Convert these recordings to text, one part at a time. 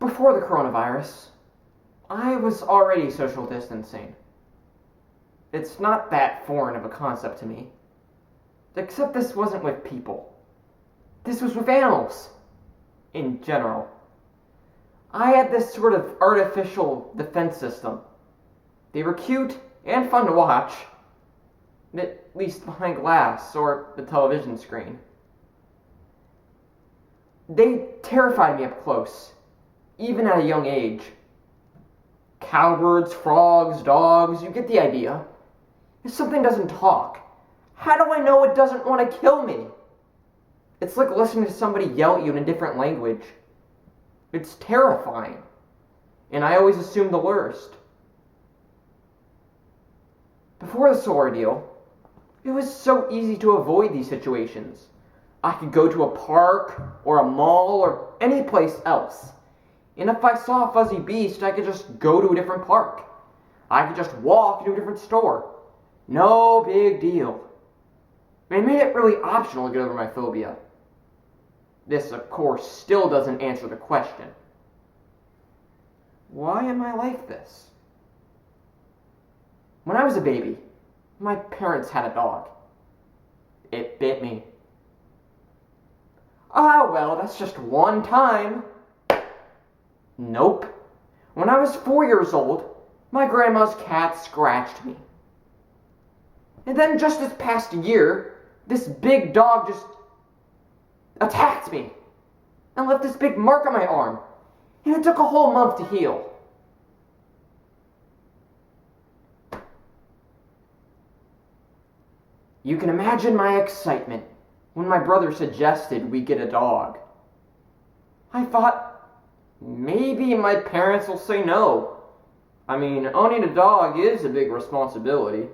Before the coronavirus, I was already social distancing. It's not that foreign of a concept to me. Except this wasn't with people. This was with animals. In general. I had this sort of artificial defense system. They were cute and fun to watch. At least behind glass or the television screen. They terrified me up close, even at a young age. Cowbirds, frogs, dogs, you get the idea. If something doesn't talk, how do I know it doesn't want to kill me? It's like listening to somebody yell at you in a different language. It's terrifying, and I always assume the worst. Before this ordeal, it was so easy to avoid these situations. I could go to a park, or a mall, or any place else. And if I saw a fuzzy beast, I could just go to a different park. I could just walk to a different store. No big deal. They made it really optional to get over my phobia. This, of course, still doesn't answer the question. Why am I like this? When I was a baby, my parents had a dog. It bit me. Ah, well, that's just one time. Nope. When I was 4 years old, my grandma's cat scratched me. And then just this past year, this big dog just attacked me and left this big mark on my arm. And it took a whole month to heal. You can imagine my excitement when my brother suggested we get a dog. I thought, maybe my parents will say no. I mean, owning a dog is a big responsibility.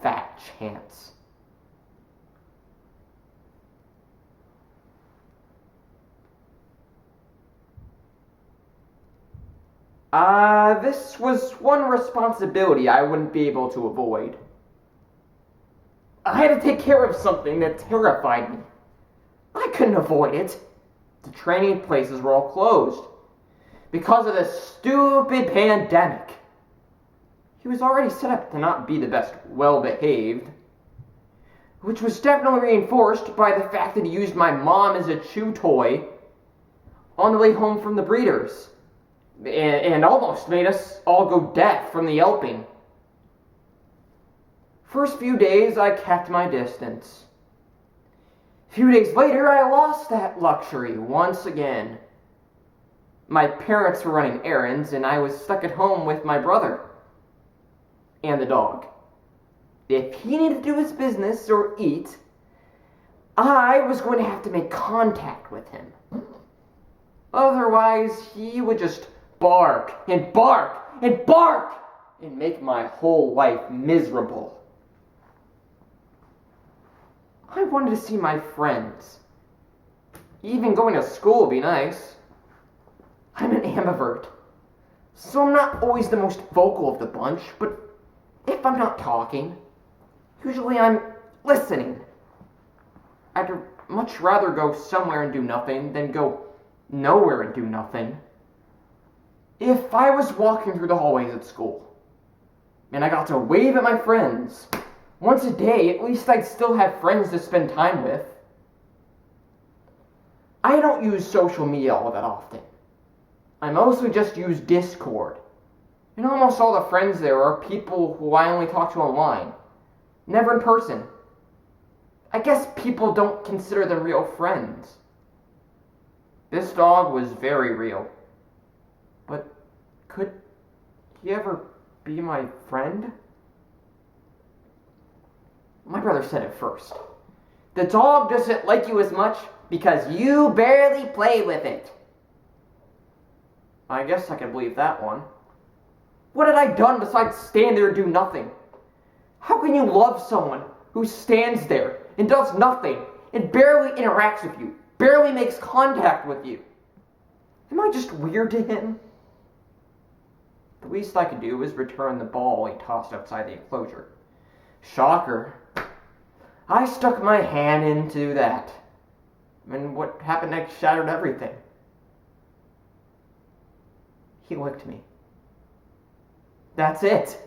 Fat chance. This was one responsibility I wouldn't be able to avoid. I had to take care of something that terrified me. I couldn't avoid it. The training places were all closed because of this stupid pandemic. He was already set up to not be the best well-behaved, which was definitely reinforced by the fact that he used my mom as a chew toy on the way home from the breeders, and almost made us all go deaf from the yelping. First few days, I kept my distance. A few days later, I lost that luxury once again. My parents were running errands, and I was stuck at home with my brother and the dog. If he needed to do his business or eat, I was going to have to make contact with him. Otherwise, he would just bark and bark and bark and make my whole life miserable. I wanted to see my friends. Even going to school would be nice. I'm an ambivert, so I'm not always the most vocal of the bunch, but if I'm not talking, usually I'm listening. I'd much rather go somewhere and do nothing than go nowhere and do nothing. If I was walking through the hallways at school, and I got to wave at my friends once a day, at least I'd still have friends to spend time with. I don't use social media all that often. I mostly just use Discord. And almost all the friends there are people who I only talk to online, never in person. I guess people don't consider them real friends. This dog was very real. But could he ever be my friend? My brother said it first. The dog doesn't like you as much because you barely play with it. I guess I can believe that one. What had I done besides stand there and do nothing? How can you love someone who stands there and does nothing and barely interacts with you, barely makes contact with you? Am I just weird to him? The least I could do was return the ball he tossed outside the enclosure. Shocker. I stuck my hand into that. And what happened next shattered everything. He licked me. That's it.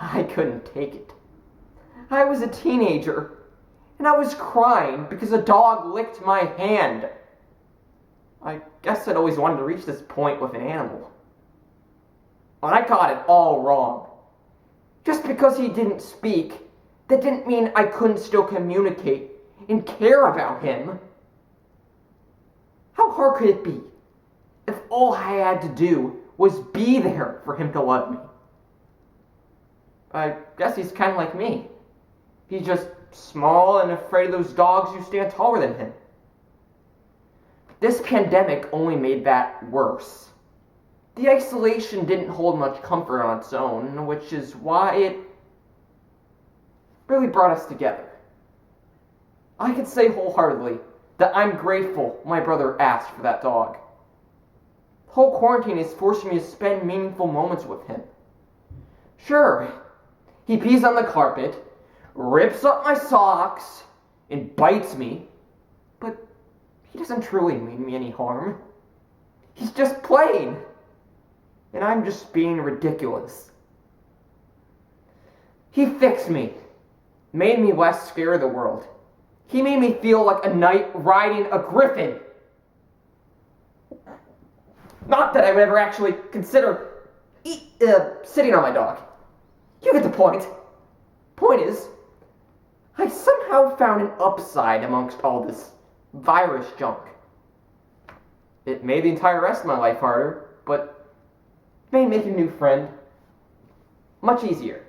I couldn't take it. I was a teenager, and I was crying because a dog licked my hand. I guess I'd always wanted to reach this point with an animal. But I got it all wrong. Just because he didn't speak, that didn't mean I couldn't still communicate and care about him. How hard could it be if all I had to do was be there for him to love me? I guess he's kind of like me. He's just small and afraid of those dogs who stand taller than him. This pandemic only made that worse. The isolation didn't hold much comfort on its own, which is why it really brought us together. I can say wholeheartedly that I'm grateful my brother asked for that dog. The whole quarantine is forcing me to spend meaningful moments with him. Sure, he pees on the carpet, rips up my socks, and bites me, but he doesn't truly mean me any harm. He's just playing, and I'm just being ridiculous. He fixed me, made me less scared of the world. He made me feel like a knight riding a Griffin. Not that I would ever actually consider sitting on my dog. You get the point. Point is, I somehow found an upside amongst all this virus junk. It made the entire rest of my life harder, but it made making a new friend much easier.